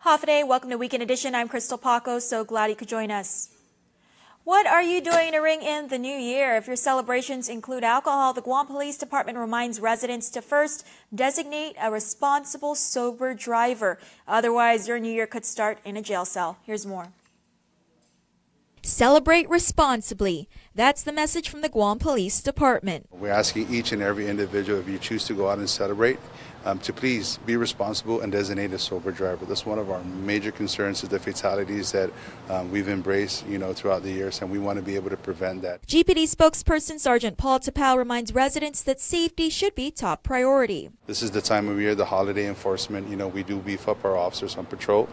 Hafide, welcome to Weekend Edition. I'm Crystal Paco, so glad you could join us. What are you doing to ring in the new year? If your celebrations include alcohol, the Guam Police Department reminds residents to first designate a responsible, sober driver. Otherwise, your new year could start in a jail cell. Here's more. Celebrate responsibly. That's the message from the Guam Police Department. We're asking each and every individual, if you choose to go out and celebrate, to please be responsible and designate a sober driver. That's one of our major concerns, is the fatalities that we've embraced, throughout the years, and we want to be able to prevent that. GPD spokesperson Sergeant Paul Tapao reminds residents that safety should be top priority. This is the time of year, the holiday enforcement. We do beef up our officers on patrol.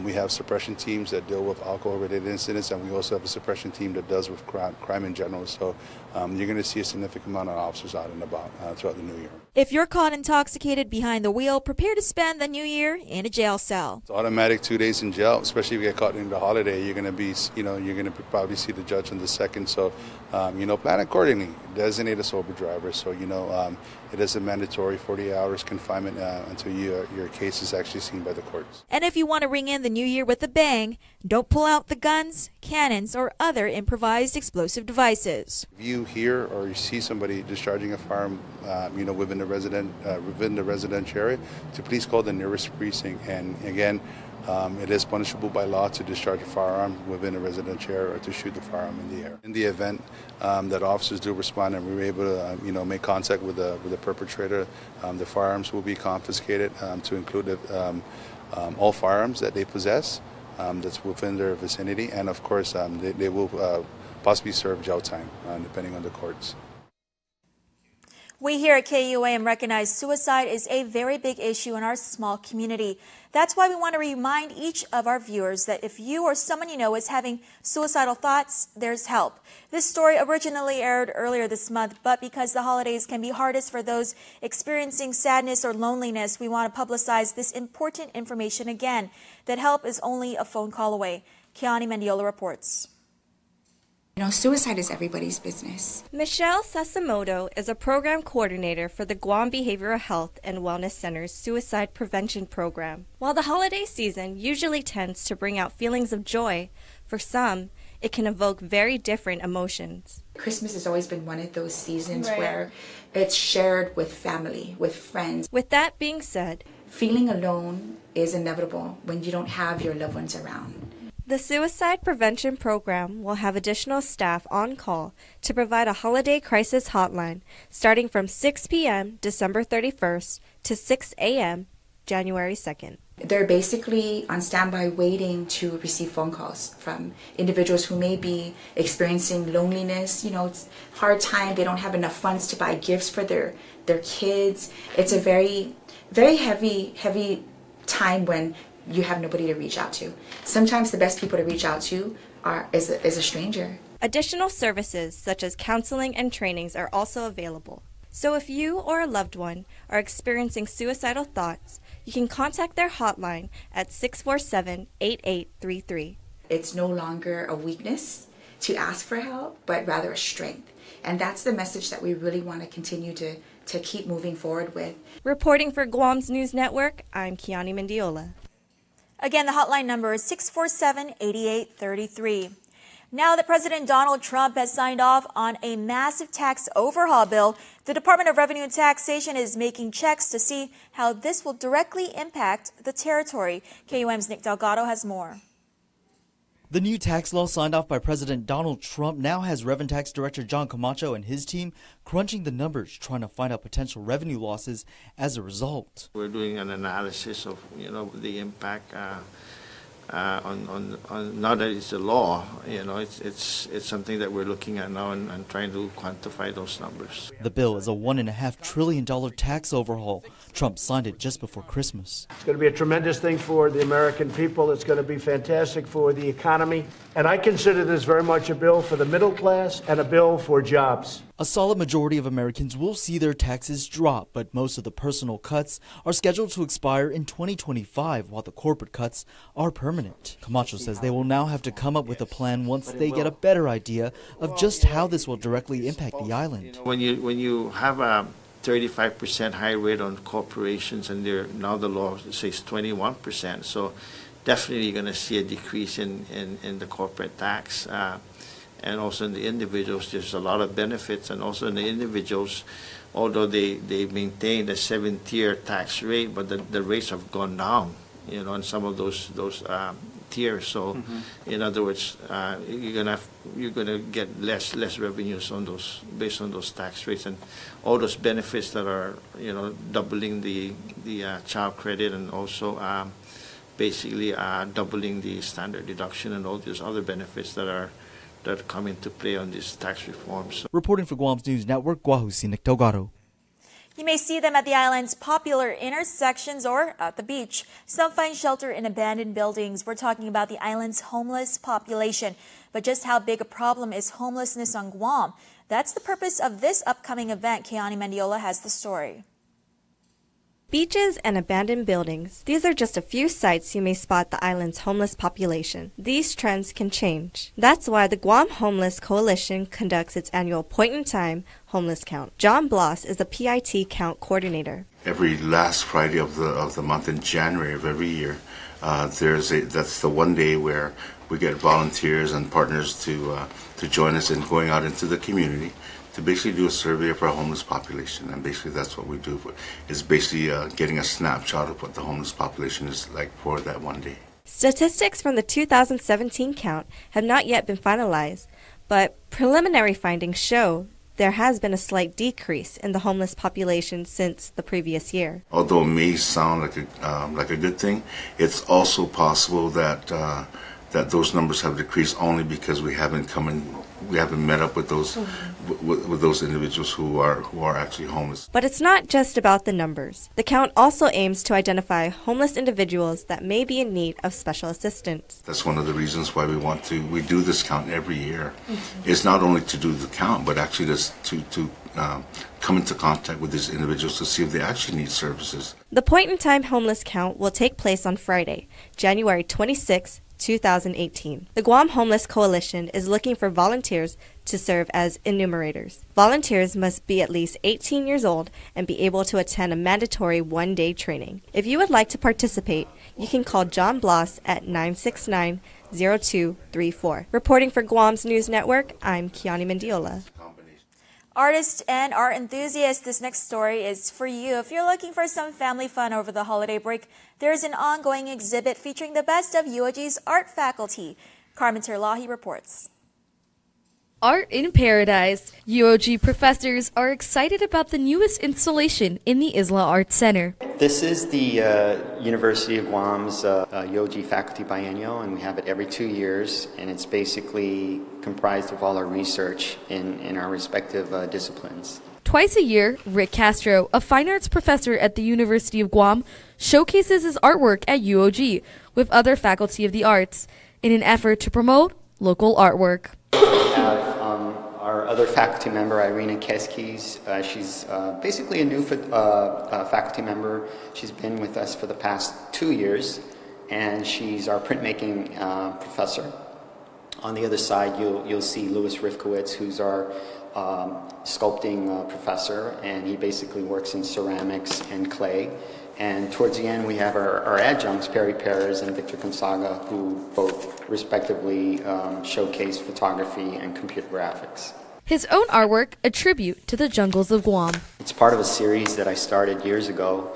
We have suppression teams that deal with alcohol-related incidents, and we also have a suppression team that does with crime in general. So you're going to see a significant amount of officers out and about throughout the new year. If you're caught intoxicated behind the wheel, prepare to spend the new year in a jail cell. It's automatic 2 days in jail, especially if you get caught in the holiday. You're going to be, you're going to probably see the judge on the 2nd. So, plan accordingly. Designate a sober driver. So, it is a mandatory 40 hours confinement until your case is actually seen by the courts. And if you want to ring in the new year with a bang, don't pull out the guns, cannons, or other improvised explosive devices. If you hear or you see somebody discharging a firearm, within the residential area, to please call the nearest precinct. And again, it is punishable by law to discharge a firearm within a residential area or to shoot the firearm in the air. In the event that officers do respond and we were able to, make contact with the perpetrator, the firearms will be confiscated, to include all firearms that they possess that's within their vicinity, and of course they will possibly serve jail time depending on the courts. We here at KUAM recognize suicide is a very big issue in our small community. That's why we want to remind each of our viewers that if you or someone you know is having suicidal thoughts, there's help. This story originally aired earlier this month, but because the holidays can be hardest for those experiencing sadness or loneliness, we want to publicize this important information again, that help is only a phone call away. Kiani Mendiola reports. Suicide is everybody's business. Michelle Sasamoto is a program coordinator for the Guam Behavioral Health and Wellness Center's Suicide Prevention Program. While the holiday season usually tends to bring out feelings of joy, for some, it can evoke very different emotions. Christmas has always been one of those seasons where it's shared with family, with friends. With that being said, feeling alone is inevitable when you don't have your loved ones around. The Suicide Prevention Program will have additional staff on call to provide a holiday crisis hotline starting from 6 p.m. December 31st to 6 a.m. January 2nd. They're basically on standby waiting to receive phone calls from individuals who may be experiencing loneliness. It's a hard time. They don't have enough funds to buy gifts for their kids. It's a very, very heavy time when you have nobody to reach out to. Sometimes the best people to reach out to is a stranger. Additional services such as counseling and trainings are also available. So if you or a loved one are experiencing suicidal thoughts, you can contact their hotline at 647-8833. It's no longer a weakness to ask for help, but rather a strength. And that's the message that we really want to continue to keep moving forward with. Reporting for Guam's News Network, I'm Kiani Mendiola. Again, the hotline number is 647-8833. Now that President Donald Trump has signed off on a massive tax overhaul bill, the Department of Revenue and Taxation is making checks to see how this will directly impact the territory. KUAM's Nick Delgado has more. The new tax law signed off by President Donald Trump now has Revenue Tax Director John Camacho and his team crunching the numbers, trying to find out potential revenue losses as a result. We're doing an analysis of, the impact on now that it's a law. It's something that we're looking at now and trying to quantify those numbers. The bill is a $1.5 trillion tax overhaul. Trump signed it just before Christmas. It's going to be a tremendous thing for the American people. It's going to be fantastic for the economy. And I consider this very much a bill for the middle class and a bill for jobs. A solid majority of Americans will see their taxes drop, but most of the personal cuts are scheduled to expire in 2025, while the corporate cuts are permanent. Camacho says they will now have to come up with a plan once they get a better idea of just how this will directly impact the island. When you have a 35% high rate on corporations, and now the law says 21%. So definitely you're going to see a decrease in the corporate tax. And also in the individuals, there's a lot of benefits. And also in the individuals, although they maintain the 7-tier tax rate, but the rates have gone down, in some of those tiers. So, in other words, you're gonna get less revenues on those based on those tax rates and all those benefits that are doubling the child credit, and also basically doubling the standard deduction and all these other benefits that come into play on these tax reforms. Reporting for Guam's News Network, Guahusinik Delgado. You may see them at the island's popular intersections or at the beach. Some find shelter in abandoned buildings. We're talking about the island's homeless population. But just how big a problem is homelessness on Guam? That's the purpose of this upcoming event. Keani Mendiola has the story. Beaches and abandoned buildings. These are just a few sites you may spot the island's homeless population. These trends can change. That's why the Guam Homeless Coalition conducts its annual point-in-time homeless count. John Bloss is the PIT count coordinator. Every last Friday of the month in January of every year, that's the one day where we get volunteers and partners to join us in going out into the community to basically do a survey of our homeless population. And basically that's what we do. It's basically getting a snapshot of what the homeless population is like for that one day. Statistics from the 2017 count have not yet been finalized, but preliminary findings show there has been a slight decrease in the homeless population since the previous year. Although it may sound like a good thing, it's also possible that those numbers have decreased only because we haven't met up with those with those individuals who are actually homeless. But it's not just about the numbers. The count also aims to identify homeless individuals that may be in need of special assistance. That's one of the reasons why we do this count every year. It's not only to do the count, but actually just to come into contact with these individuals to see if they actually need services. The point-in-time homeless count will take place on Friday, January 26, 2018. The Guam Homeless Coalition is looking for volunteers to serve as enumerators. Volunteers must be at least 18 years old and be able to attend a mandatory one-day training. If you would like to participate, you can call John Bloss at 969-0234. Reporting for Guam's News Network, I'm Keani Mendiola. Artists and art enthusiasts, this next story is for you. If you're looking for some family fun over the holiday break, there's an ongoing exhibit featuring the best of UOG's art faculty. Carmen Terlahi reports. Art in Paradise. UOG professors are excited about the newest installation in the Isla Art Center. This is the University of Guam's UOG faculty biennial, and we have it every 2 years, and it's basically comprised of all our research in our respective disciplines. Twice a year, Rick Castro, a fine arts professor at the University of Guam, showcases his artwork at UOG with other faculty of the arts in an effort to promote local artwork. We have our other faculty member, Irina Keskis. She's basically a new faculty member. She's been with us for the past 2 years, and she's our printmaking professor. On the other side, you'll see Louis Rifkowitz, who's our sculpting professor, and he basically works in ceramics and clay. And towards the end, we have our adjuncts, Perry Perez and Victor Gonzaga, who both respectively showcase photography and computer graphics. His own artwork, a tribute to the jungles of Guam. It's part of a series that I started years ago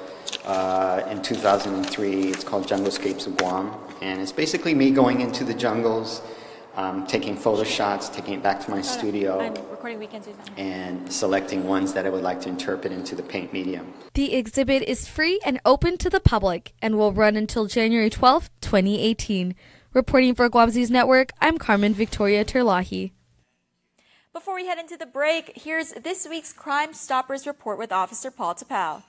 in 2003. It's called Junglescapes of Guam, and it's basically me going into the jungles, taking photo shots, taking it back to my studio, I'm recording weekends and selecting ones that I would like to interpret into the paint medium. The exhibit is free and open to the public and will run until January 12, 2018. Reporting for Guam's News Network, I'm Carmen Victoria Terlahi. Before we head into the break, here's this week's Crime Stoppers report with Officer Paul Tapau.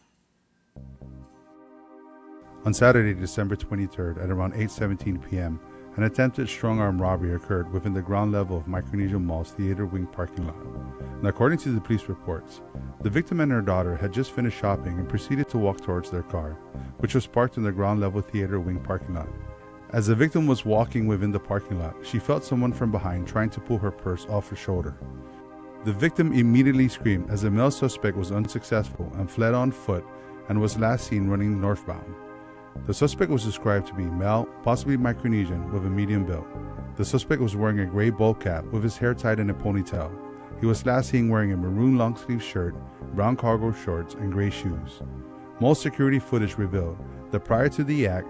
On Saturday, December 23rd at around 8:17 p.m., an attempted strong-arm robbery occurred within the ground level of Micronesia Mall's Theater Wing parking lot. And according to the police reports, the victim and her daughter had just finished shopping and proceeded to walk towards their car, which was parked in the ground level Theater Wing parking lot. As the victim was walking within the parking lot, she felt someone from behind trying to pull her purse off her shoulder. The victim immediately screamed as the male suspect was unsuccessful and fled on foot and was last seen running northbound. The suspect was described to be male, possibly Micronesian, with a medium build. The suspect was wearing a gray bowl cap with his hair tied in a ponytail. He was last seen wearing a maroon long-sleeve shirt, brown cargo shorts, and gray shoes. Most security footage revealed that prior to the act,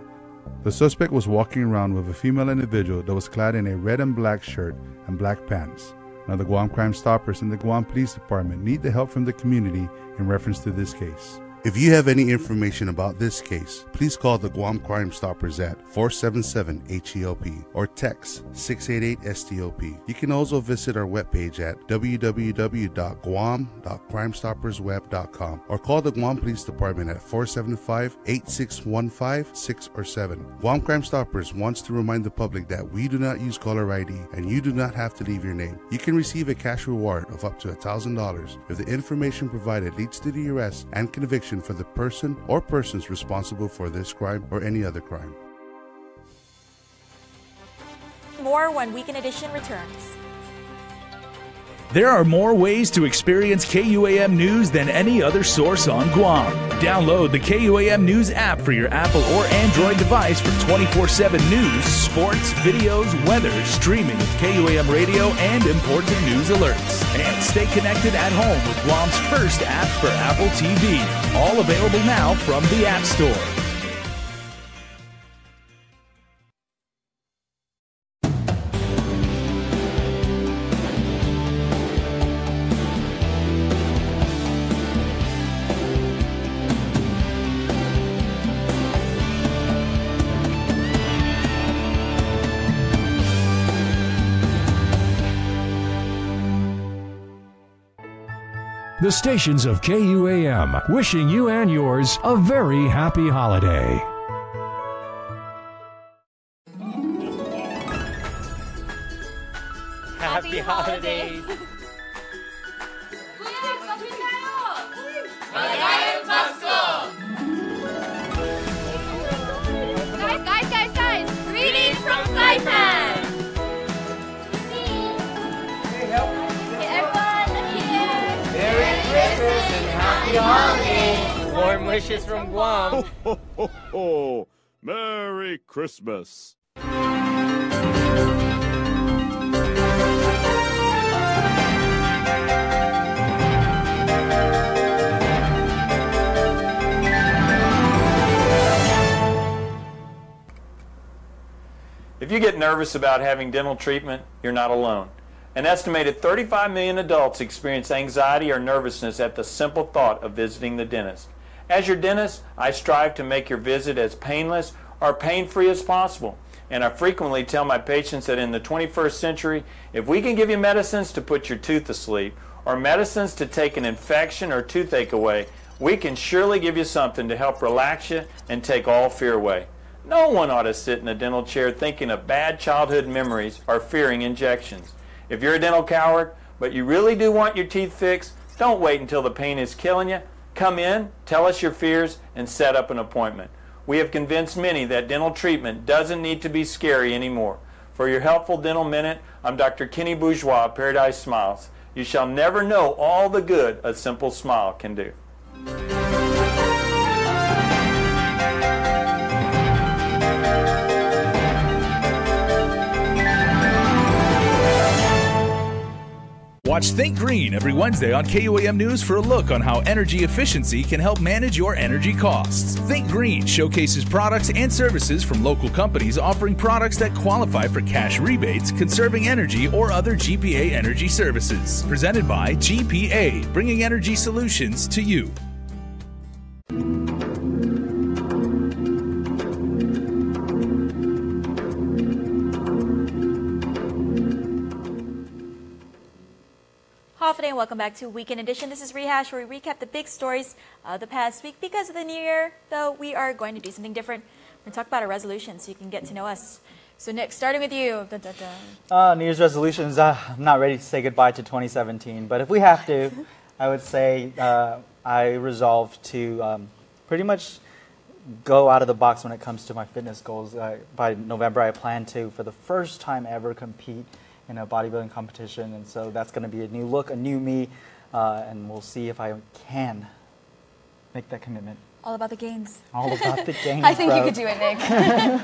the suspect was walking around with a female individual that was clad in a red and black shirt and black pants. Now, the Guam Crime Stoppers and the Guam Police Department need the help from the community in reference to this case. If you have any information about this case, please call the Guam Crime Stoppers at 477-HELP or text 688-STOP. You can also visit our webpage at www.guam.crimestoppersweb.com or call the Guam Police Department at 475-8615, 6 or 7. Guam Crime Stoppers wants to remind the public that we do not use caller ID and you do not have to leave your name. You can receive a cash reward of up to $1,000 if the information provided leads to the arrest and conviction for the person or persons responsible for this crime or any other crime. More when Weekend Edition returns. There are more ways to experience KUAM News than any other source on Guam. Download the KUAM News app for your Apple or Android device for 24/7 news, sports, videos, weather, streaming of KUAM radio, and important news alerts. And stay connected at home with Guam's first app for Apple TV. All available now from the App Store. The stations of KUAM, wishing you and yours a very happy holiday. Happy holidays! Guys! Greetings from Saipan! Merry Christmas and Happy Holidays! Warm wishes from Guam. Ho, ho, ho, ho. Merry Christmas. If you get nervous about having dental treatment, you're not alone. An estimated 35 million adults experience anxiety or nervousness at the simple thought of visiting the dentist. As your dentist, I strive to make your visit as painless or pain-free as possible. And I frequently tell my patients that in the 21st century, if we can give you medicines to put your tooth to sleep or medicines to take an infection or toothache away, we can surely give you something to help relax you and take all fear away. No one ought to sit in a dental chair thinking of bad childhood memories or fearing injections. If you're a dental coward, but you really do want your teeth fixed, don't wait until the pain is killing you. Come in, tell us your fears, and set up an appointment. We have convinced many that dental treatment doesn't need to be scary anymore. For your helpful dental minute, I'm Dr. Kenny Bourgeois of Paradise Smiles. You shall never know all the good a simple smile can do. Watch Think Green every Wednesday on KUAM News for a look on how energy efficiency can help manage your energy costs. Think Green showcases products and services from local companies offering products that qualify for cash rebates, conserving energy, or other GPA energy services. Presented by GPA, bringing energy solutions to you. Holiday and welcome back to Weekend Edition. This is Rehash, where we recap the big stories of the past week. Because of the new year, though, we are going to do something different. We're going to talk about our resolutions so you can get to know us. So Nick, starting with you. Dun, dun, dun. New Year's resolutions, I'm not ready to say goodbye to 2017, but if we have to, I would say I resolve to pretty much go out of the box when it comes to my fitness goals. By November, I plan to, for the first time ever, compete in a bodybuilding competition, and so that's going to be a new look, a new me, and we'll see if I can make that commitment. All about the gains. All about the gains, I think bro. you could do it, Nick.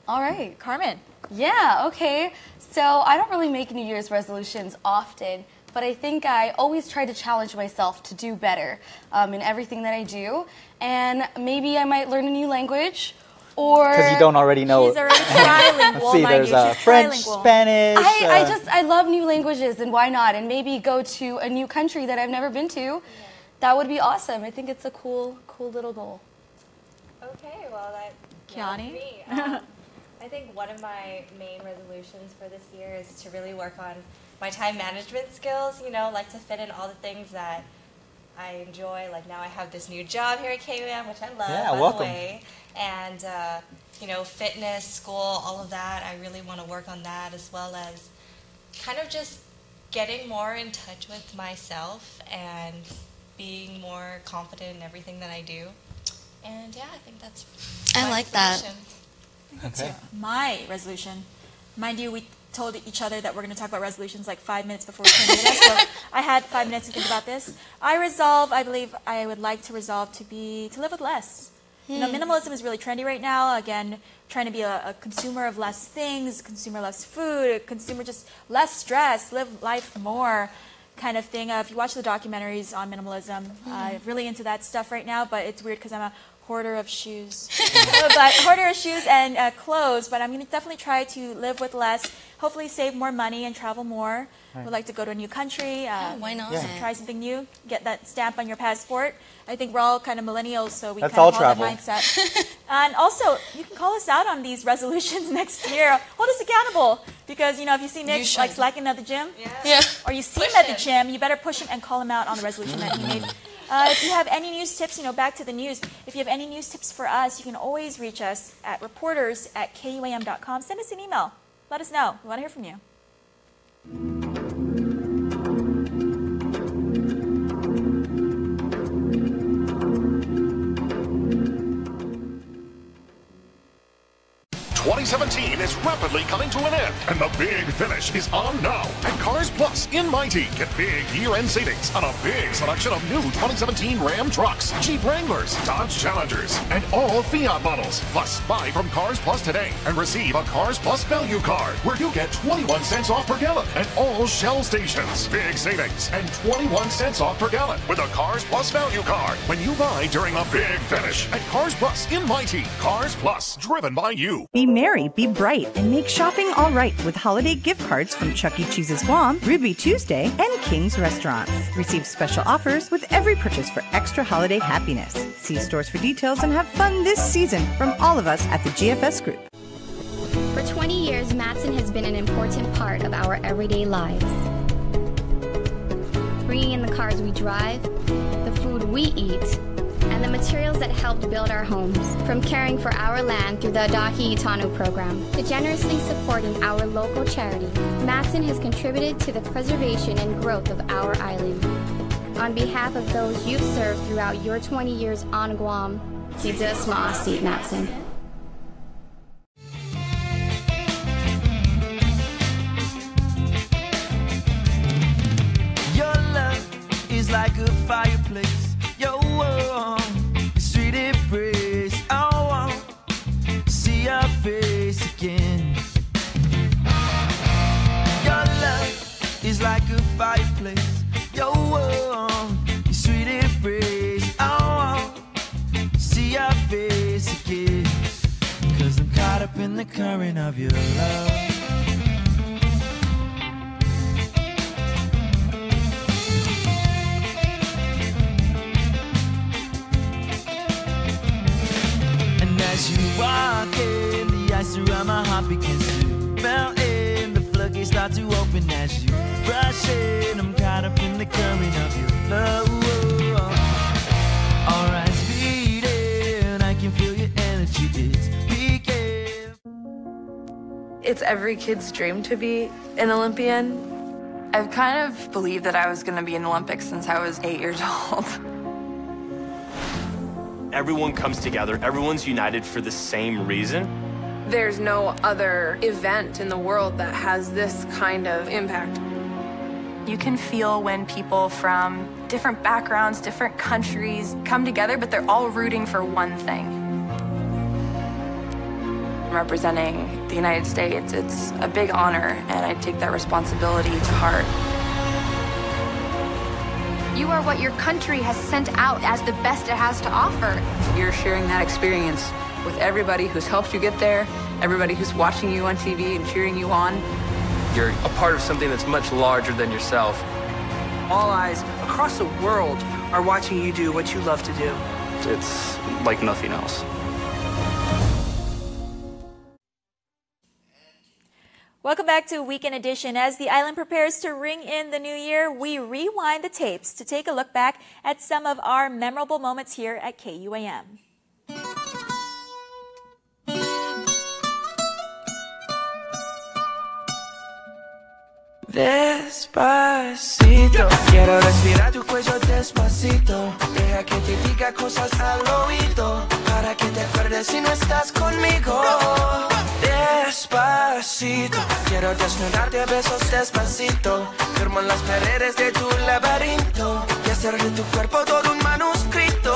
All right. Carmen. Yeah, okay. So I don't really make New Year's resolutions often, but I think I always try to challenge myself to do better in everything that I do. And maybe I might learn a new language, or... Because you don't already know. She's already trilingual. Let's see, there's French, Spanish. I love new languages, and why not? And maybe go to a new country that I've never been to. That would be awesome. I think it's a cool little goal. Okay, well, that Kiani? me. I think one of my main resolutions for this year is to really work on my time management skills, you know, like to fit in all the things that I enjoy. Like now I have this new job here at KUAM, which I love, by the way. And, you know, fitness, school, all of that. I really want to work on that, as well as kind of just getting more in touch with myself and being more confident in everything that I do. And yeah, I think that's I like that. Okay. My resolution. Mind you, we told each other that we're going to talk about resolutions like 5 minutes before we came to this, so I had 5 minutes to think about this. I believe I would like to resolve to live with less. You know, minimalism is really trendy right now. Again, trying to be a consumer of less things, consumer less food, consumer just less stress, live life more kind of thing. If you watch the documentaries on minimalism, really into that stuff right now, but it's weird because I'm a hoarder of shoes. Hoarder of shoes and clothes, but I'm going to definitely try to live with less, hopefully save more money and travel more. Would like to go to a new country. Why not? Try something new, get that stamp on your passport. I think we're all kind of millennials, so we That's kind of all have that mindset. And also, you can call us out on these resolutions next year. Hold us accountable, because you know if you see Nick like slacking at the gym, or you see him at the gym, you better push him and call him out on the resolution that he made. If you have any news tips, you know, back to the news. If you have any news tips for us, you can always reach us at reporters@kuam.com. Send us an email. Let us know. We want to hear from you. '17 is rapidly coming to an end, and the big finish is on now. At Cars Plus in Mighty, get big year-end savings on a big selection of new 2017 Ram trucks, Jeep Wranglers, Dodge Challengers, and all Fiat models. Plus, buy from Cars Plus today and receive a Cars Plus value card, where you get 21 cents off per gallon at all Shell stations. Big savings and 21 cents off per gallon with a Cars Plus value card when you buy during the big finish at Cars Plus in Mighty. Cars Plus, driven by you. Be merry, be bright, and make shopping all right with holiday gift cards from Chuck E. Cheese's Guam, Ruby Tuesday, and King's Restaurants. Receive special offers with every purchase for extra holiday happiness. See stores for details and have fun this season from all of us at the GFS Group. For 20 years, Matson has been an important part of our everyday lives. Bringing in the cars we drive, the food we eat, and the materials that helped build our homes, from caring for our land through the Adaki Itano program to generously supporting our local charities. Matson has contributed to the preservation and growth of our island. On behalf of those you've served throughout your 20 years on Guam, Sida Smaasi Matson. Your love is like a fireplace. Your warm, sweet embrace. I want to see your face again. Your love is like a fireplace. Your warm, sweet embrace. I want to see your face again. 'Cause I'm caught up in the current of your love. As you walk in, the ice around my heart begins to melt in. The floodgates start to open as you rush in. I'm caught up in the current of your love. Our eyes beating, I can feel your energy, it's peaking. It's every kid's dream to be an Olympian. I've kind of believed that I was going to be in the Olympics since I was 8 years old. Everyone comes together, everyone's united for the same reason. There's no other event in the world that has this kind of impact. You can feel when people from different backgrounds, different countries come together, but they're all rooting for one thing. Representing the United States, it's a big honor, and I take that responsibility to heart. You are what your country has sent out as the best it has to offer. You're sharing that experience with everybody who's helped you get there, everybody who's watching you on TV and cheering you on. You're a part of something that's much larger than yourself. All eyes across the world are watching you do what you love to do. It's like nothing else. Welcome back to Weekend Edition. As the island prepares to ring in the new year, we rewind the tapes to take a look back at some of our memorable moments here at KUAM. Despacito, quiero respirar tu cuello despacito. Deja que te diga cosas al oído, para que te acuerdes si no estás conmigo. Despacito, quiero desnudarte a besos despacito. Firmo en las paredes de tu laberinto y hacer de tu cuerpo todo un manuscrito.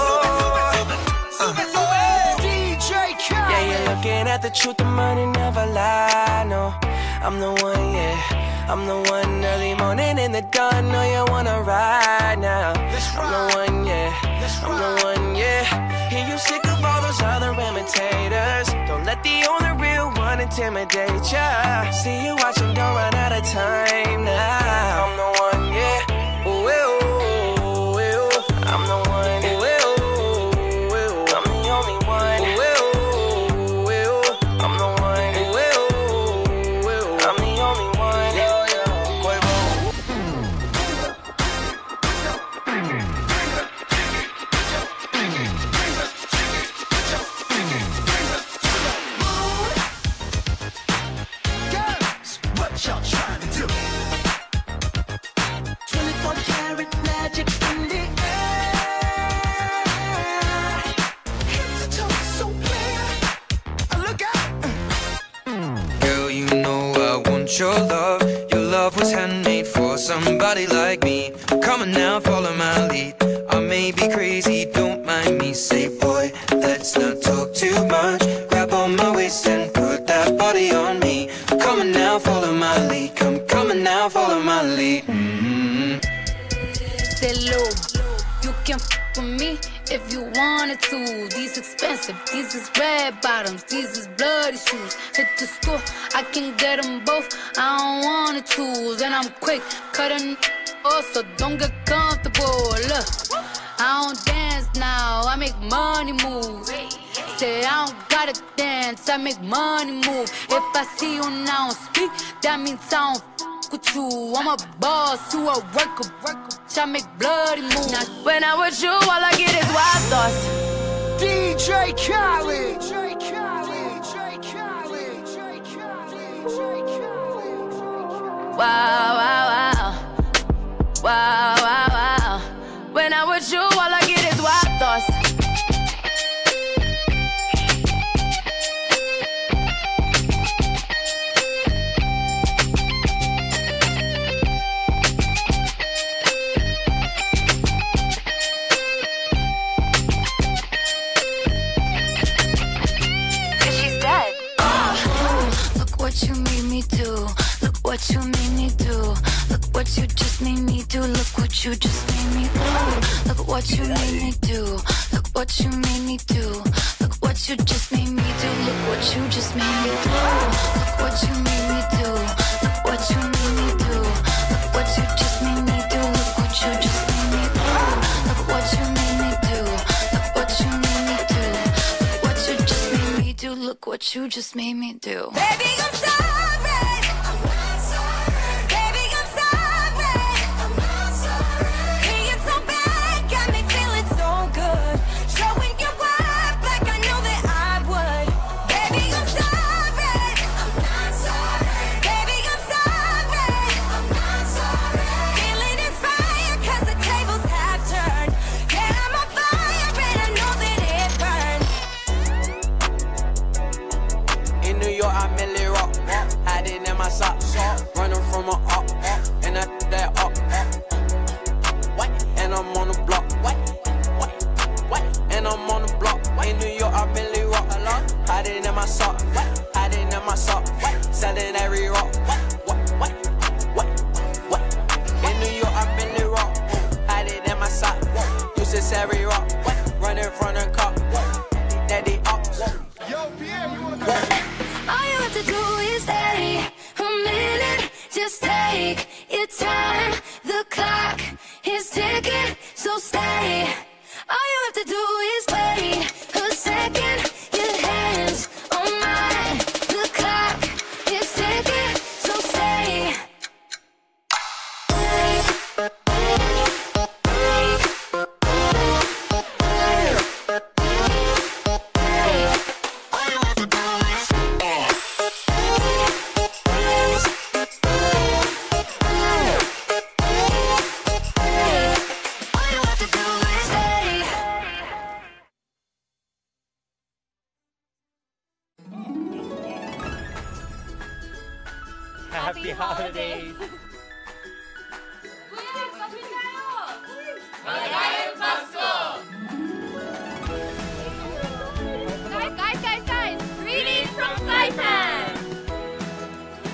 Sube, sube, DJ Khaled. Yeah, you're looking at the truth, the money never lie, no. I'm the one, yeah. I'm the one early morning in the dawn. Know you wanna ride now. I'm the one, yeah. I'm the one, yeah. Hear you sick of all those other imitators. Don't let the only real one intimidate ya. See you watching, don't run out of time now. I'm the one, yeah. Ooh, ooh, ooh, ooh. I'm the one, ooh, ooh, ooh. I'm the only one. Ooh, ooh, ooh. I'm the one. Ooh, ooh, ooh. I'm the only one. Y'all trying to do 24 karat magic in the air. Head to toe so clear. Look out. Girl, you know I want your love. Your love was handmade for somebody like me. Come on now, follow my lead. I may be crazy, don't mind me. Say, boy, let's not talk too much. Grab on my waist and put that body on me. Come on now, follow my lead. Come on now, follow my lead. Say, low, you can f with me if you wanted to. These expensive, these is red bottoms, these is bloody shoes. Hit the store, I can get them both. I don't wanna choose, and I'm quick cutting off, so don't get comfortable. Look, I don't dance now, I make money move. Say I don't gotta dance, I make money move. If I see you now speak, that means I don't f with you. I'm a boss, you a worker. I make bloody moves. Now when I'm with you, all I get is wild thoughts. DJ Khaled. Wow, wow, wow. Wow, wow, wow. When I'm with you, all I get is wild thoughts. What you made me do, look what you made me do, look what you just made me do, look what you just made me do, look what you made me do, look what you made me do, look what you just made me do, look what you just made me do, look what you made me do, look what you made me do, look what you just made me do, look what you just made me do, look what you made me do, look what you made me do, look what you just made me do, look what you just made me do. Baby, I'm sorry. I'm not sorry. Baby, I'm sorry. I'm not sorry. Being so bad got me feeling so good. Showing your worth like I know that I would. Baby, I'm sorry. I'm not sorry. Baby, I'm sorry. I'm not sorry. Feeling inspired 'cause the tables have turned. Yeah, I'm on fire and I know that it burns. In New Hide it in my sock, hide it in my sock. Selling every rock. In New York, I've been the rock. Hide it in my sock. Use this every rock. Running from the cop. Daddy ops. Yo, Pierre, you wanna go? All you have to do is stay a minute. Just take your time. The clock is ticking, so stay. All you have to do is wait a second. Your hands on mine. The clock is ticking, so stay. Happy holidays! Guys! Greetings from Saipan!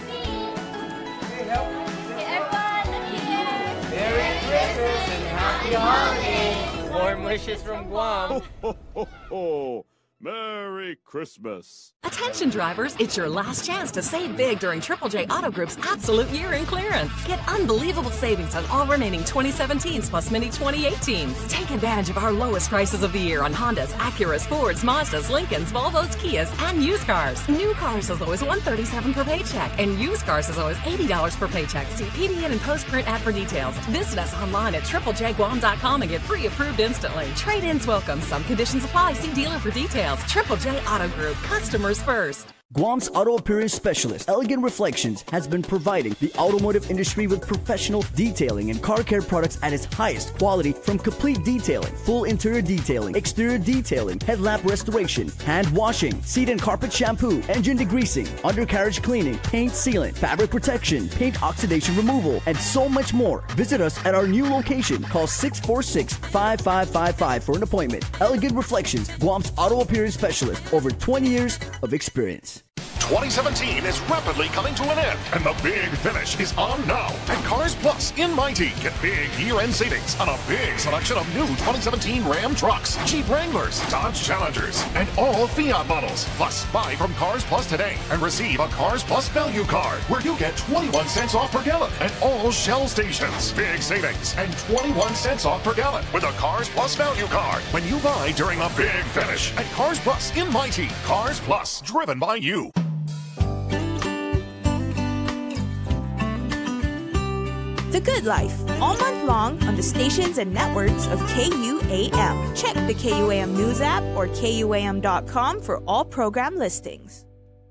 Hey, everyone, look here! Merry Christmas and Happy Holidays! Warm wishes from Guam. Ho, ho, ho. Merry Christmas. Attention drivers, it's your last chance to save big during Triple J Auto Group's absolute year-end clearance. Get unbelievable savings on all remaining 2017s plus mini 2018s. Take advantage of our lowest prices of the year on Hondas, Acuras, Fords, Mazdas, Lincolns, Volvos, Kias, and used cars. New cars as low as $137 per paycheck, and used cars as low as $80 per paycheck. See PDN and post-print ad for details. Visit us online at triplejguam.com and get pre-approved instantly. Trade-ins welcome. Some conditions apply. See dealer for details. Triple J Auto Group. Customers first. Guam's auto appearance specialist, Elegant Reflections, has been providing the automotive industry with professional detailing and car care products at its highest quality, from complete detailing, full interior detailing, exterior detailing, headlamp restoration, hand washing, seat and carpet shampoo, engine degreasing, undercarriage cleaning, paint sealant, fabric protection, paint oxidation removal, and so much more. Visit us at our new location. Call 646-5555 for an appointment. Elegant Reflections, Guam's auto appearance specialist, over 20 years of experience. 2017 is rapidly coming to an end, and the big finish is on now. At Cars Plus in Mighty, get big year-end savings on a big selection of new 2017 Ram trucks, Jeep Wranglers, Dodge Challengers, and all Fiat models. Plus, buy from Cars Plus today and receive a Cars Plus value card, where you get 21 cents off per gallon at all Shell stations. Big savings and 21 cents off per gallon with a Cars Plus value card when you buy during a big finish at Cars Plus in Mighty. Cars Plus, driven by you. The Good Life, all month long on the stations and networks of KUAM. Check the KUAM News app or KUAM.com for all program listings.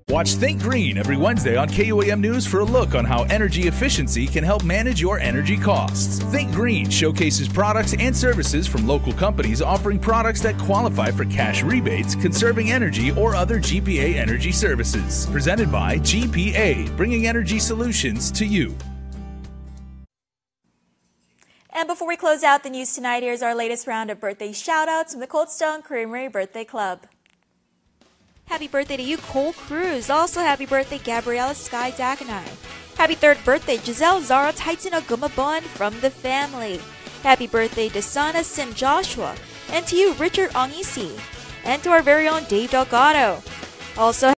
Watch Think Green every Wednesday on KUAM News for a look on how energy efficiency can help manage your energy costs. Think Green showcases products and services from local companies offering products that qualify for cash rebates, conserving energy, or other GPA energy services. Presented by GPA, bringing energy solutions to you. And before we close out the news tonight, here's our latest round of birthday shout-outs from the Cold Stone Creamery Birthday Club. Happy birthday to you, Cole Cruz. Also, happy birthday, Gabriella Sky Dakanai. Happy third birthday, Giselle Zara Titan Agumabon from the family. Happy birthday, Desana Sim Joshua. And to you, Richard Ongisi. And to our very own Dave Delgado. Also,